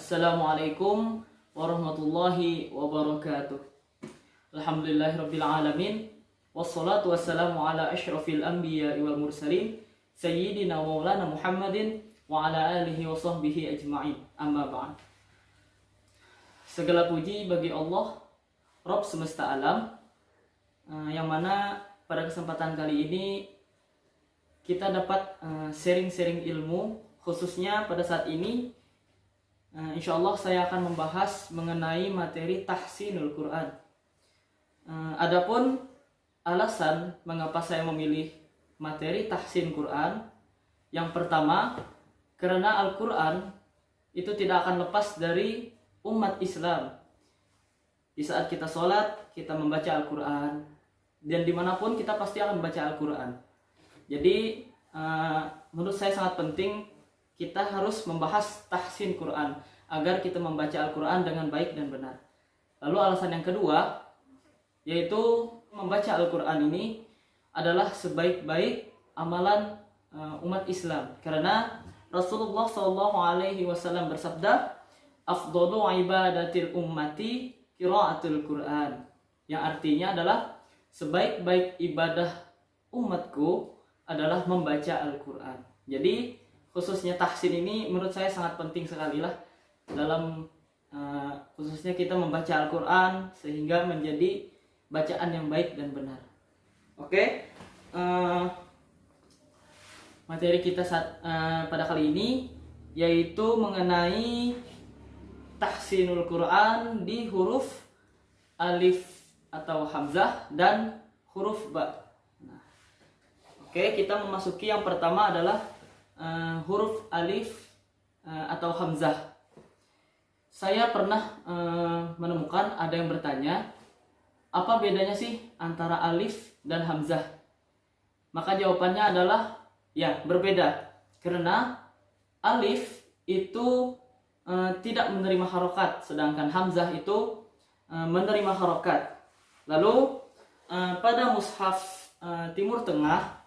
Assalamualaikum warahmatullahi wabarakatuh. Alhamdulillahirabbil alamin. Wassalatu wassalamu ala asyrafil anbiya'i wal mursalin sayyidina maulana Muhammadin wa ala alihi wa sahbihi ajma'in. Amma ba'd. Segala puji bagi Allah, Rabb semesta alam, yang mana pada kesempatan kali ini kita dapat sharing-sharing ilmu, khususnya pada saat ini insya Allah saya akan membahas mengenai materi tahsinul Quran. Adapun alasan mengapa saya memilih materi tahsin Quran, yang pertama karena Al-Quran itu tidak akan lepas dari umat Islam. Di saat kita sholat, kita membaca Al-Quran, dan dimanapun kita pasti akan membaca Al-Quran. Jadi menurut saya sangat penting kita harus membahas tahsin Quran agar kita membaca Al-Quran dengan baik dan benar. Lalu alasan yang kedua, yaitu membaca Al-Quran ini adalah sebaik-baik amalan umat Islam. Karena Rasulullah SAW bersabda, afdalu ibadatil ummati qiraatul Quran, yang artinya adalah sebaik-baik ibadah umatku adalah membaca Al-Quran. Jadi khususnya tahsin ini menurut saya sangat penting sekali lah dalam khususnya kita membaca Al-Quran sehingga menjadi bacaan yang baik dan benar. Oke, materi kita pada kali ini yaitu mengenai tahsinul Quran di huruf alif atau hamzah dan huruf ba. Oke, kita memasuki yang pertama adalah huruf alif atau hamzah. Saya pernah menemukan ada yang bertanya, apa bedanya sih antara alif dan hamzah? Maka jawabannya adalah ya, berbeda. Karena alif itu tidak menerima harokat, sedangkan hamzah itu menerima harokat. Lalu pada mushaf Timur Tengah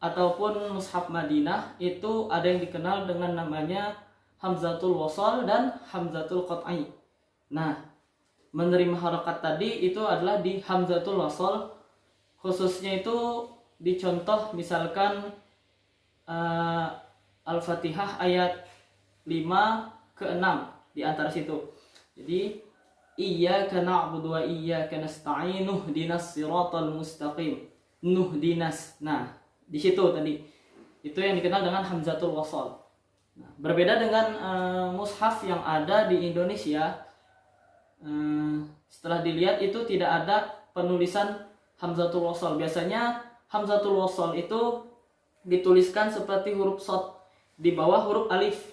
ataupun mushaf Madinah itu ada yang dikenal dengan namanya hamzatul wasal dan hamzatul qat'i. Nah, menerima harokat tadi itu adalah di hamzatul wasal, khususnya itu dicontoh misalkan Al-Fatihah ayat 5 ke 6 di antara situ. Jadi iyyaka na'budu wa iyyaka nasta'in ihdinas siratal mustaqim. Nuhdinas. Nah, di situ tadi itu yang dikenal dengan hamzatul wasal. Nah, berbeda dengan mushaf yang ada di Indonesia, setelah dilihat itu tidak ada penulisan hamzatul wasal. Biasanya hamzatul wasal itu dituliskan seperti huruf shad di bawah huruf alif,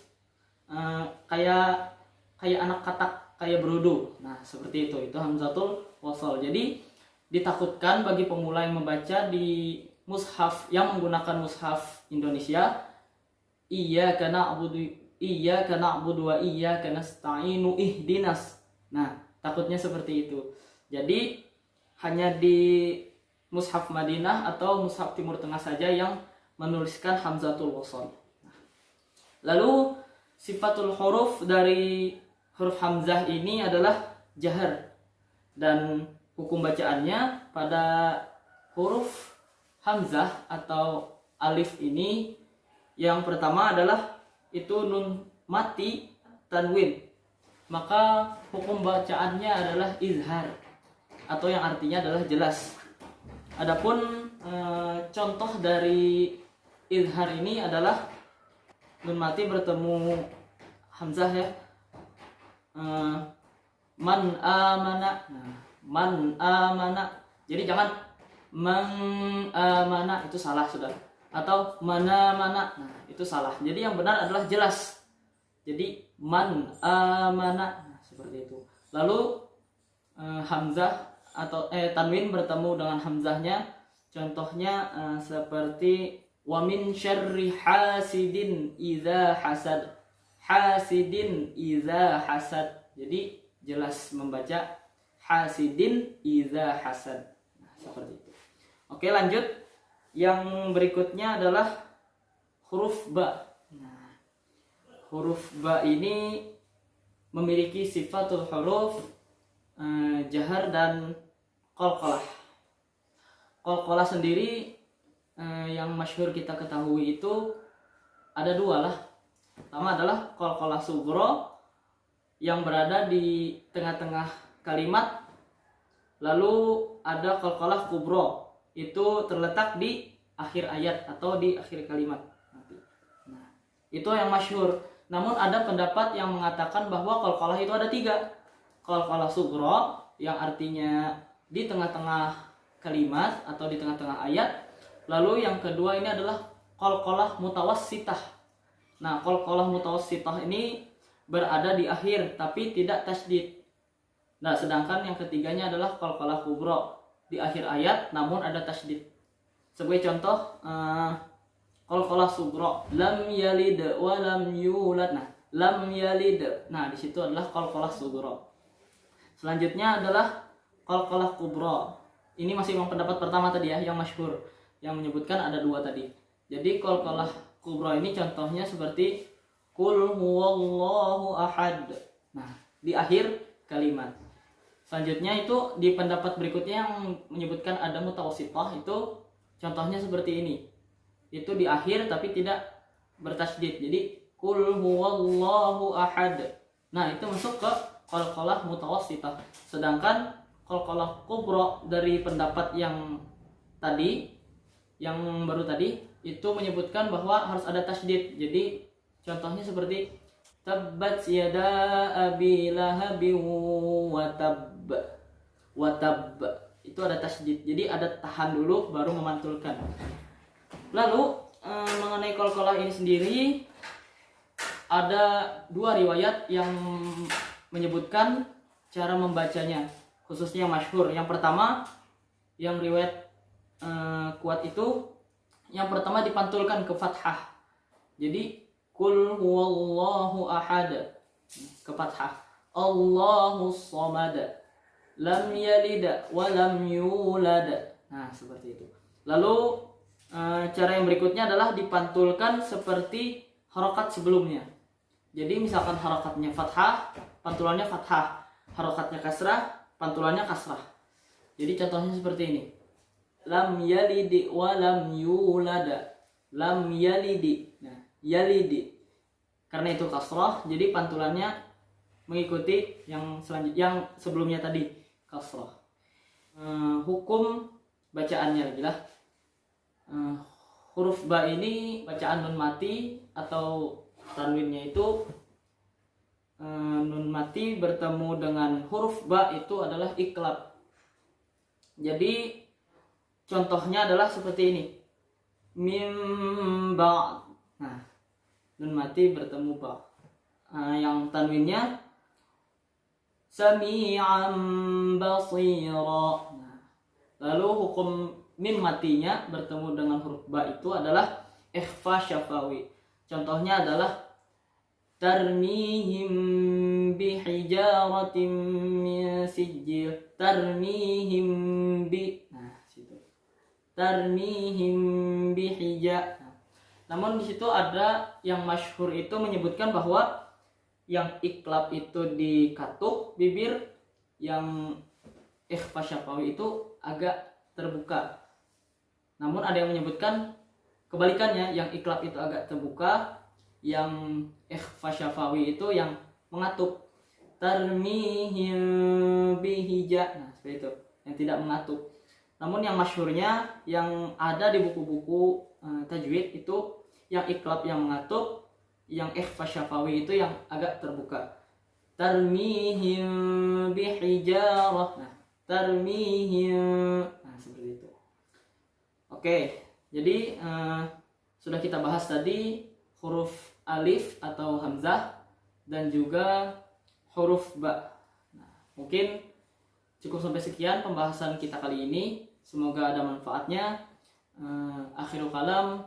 kayak anak katak, kayak berudu. Nah, seperti itu hamzatul wasal. Jadi ditakutkan bagi pemula yang membaca di mushaf yang menggunakan mushaf Indonesia, iyyaka na'budu wa iyyaka nasta'inu ihdinas. Nah, takutnya seperti itu. Jadi hanya di mushaf Madinah atau mushaf Timur Tengah saja yang menuliskan hamzatul wasal. Lalu sifatul huruf dari huruf hamzah ini adalah jahar, dan hukum bacaannya pada huruf hamzah atau alif ini yang pertama adalah itu nun mati tanwin, maka hukum bacaannya adalah izhar atau yang artinya adalah jelas. Adapun contoh dari izhar ini adalah nun mati bertemu hamzah ya, man amana. Nah, man amana, jadi jangan amana, itu salah sudah, atau mana. Nah, itu salah. Jadi yang benar adalah jelas. Jadi man amana. Nah, seperti itu. Lalu hamzah atau tanwin bertemu dengan hamzahnya, contohnya seperti wa min syarri hasidin idza hasad. Hasidin idza hasad. Jadi jelas membaca hasidin idza hasad. Nah, seperti itu. Oke, lanjut. Yang berikutnya adalah huruf ba. Nah, huruf ba ini memiliki sifatul huruf jahar dan qalqalah. Qalqalah sendiri yang masyhur kita ketahui itu ada dua lah. Pertama adalah qalqalah sughra yang berada di tengah-tengah kalimat, lalu ada qalqalah kubra itu terletak di akhir ayat atau di akhir kalimat. Nah, itu yang masyhur. Namun ada pendapat yang mengatakan bahwa qalqalah itu ada tiga. Qalqalah sughra yang artinya di tengah-tengah kalimat atau di tengah-tengah ayat. Lalu yang kedua ini adalah qalqalah mutawassitah. Nah, qalqalah mutawassitah ini berada di akhir tapi tidak tasydid. Nah, sedangkan yang ketiganya adalah qalqalah kubra di akhir ayat namun ada tasydid. Sebagai contoh, qalqalah sughra, lam yalid wa lam yulad. Nah, lam yalid. Nah, di situ adalah qalqalah sughra. Selanjutnya adalah qalqalah kubra. Ini masih yang pendapat pertama tadi ya, yang masyhur, yang menyebutkan ada dua tadi. Jadi qalqalah kubra ini contohnya seperti qul huwallahu ahad. Nah, di akhir kalimat. Selanjutnya itu di pendapat berikutnya yang menyebutkan ada mutawassithah itu contohnya seperti ini. Itu di akhir tapi tidak bertasydid. Jadi qul huwallahu ahad. Nah, itu masuk ke qalqalah mutawassithah. Sedangkan qalqalah kubra dari pendapat yang tadi, yang baru tadi itu menyebutkan bahwa harus ada tasydid. Jadi contohnya seperti tabbat yada abi lahabin wa tabb. Itu ada tasydid. Jadi ada tahan dulu baru memantulkan. Lalu mengenai qalqalah ini sendiri ada dua riwayat yang menyebutkan cara membacanya, khususnya masyhur. Yang pertama, yang riwayat kuat itu yang pertama dipantulkan ke fathah. Jadi qul huwallahu ahad ke fathah. Allahus samad. Lam yalid wa lam yulad. Nah, seperti itu. Lalu cara yang berikutnya adalah dipantulkan seperti harokat sebelumnya. Jadi misalkan harokatnya fathah, pantulannya fathah. Harokatnya kasrah, pantulannya kasrah. Jadi contohnya seperti ini. Lam yalidi wa lam yulada. Lam yalidi. Nah, yalidi. Karena itu kasrah, jadi pantulannya mengikuti yang selanjutnya, yang sebelumnya tadi kasrah. Hukum bacaannya lagi lah. Huruf ba ini bacaan nun mati atau tanwinnya itu nun mati bertemu dengan huruf ba itu adalah iklab. Jadi contohnya adalah seperti ini. Mim ba. Nah, nun mati bertemu ba. Yang tanwinnya sami'an basira. Nah, lalu hukum mim matinya bertemu dengan huruf ba itu adalah ikhfa syafawi. Contohnya adalah tarmihim bihijaratin min sijil. Tarmihim bi. Nah, situ. Tarmihim bihija. Namun di situ ada yang masyhur itu menyebutkan bahwa yang iklab itu dikatuk bibir, yang ikhfa syafawi itu agak terbuka. Namun ada yang menyebutkan kebalikannya, yang iklab itu agak terbuka, yang ikhfa syafawi itu yang mengatup. Tarmihim bihija. Nah, seperti itu, yang tidak mengatup. Namun yang masyhurnya yang ada di buku-buku tajwid itu yang iklab yang mengatup, yang ikhfa syafawi itu yang agak terbuka. Tarmihim bihijarah. Nah, tarmihim. Nah, seperti itu. Oke, jadi sudah kita bahas tadi huruf alif atau hamzah dan juga huruf ba. Nah, mungkin cukup sampai sekian pembahasan kita kali ini. Semoga ada manfaatnya. Akhirul kalam,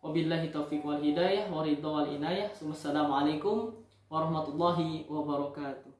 wabillahi taufiq wal hidayah, waridho wal inayah. Wassalamualaikum warahmatullahi wabarakatuh.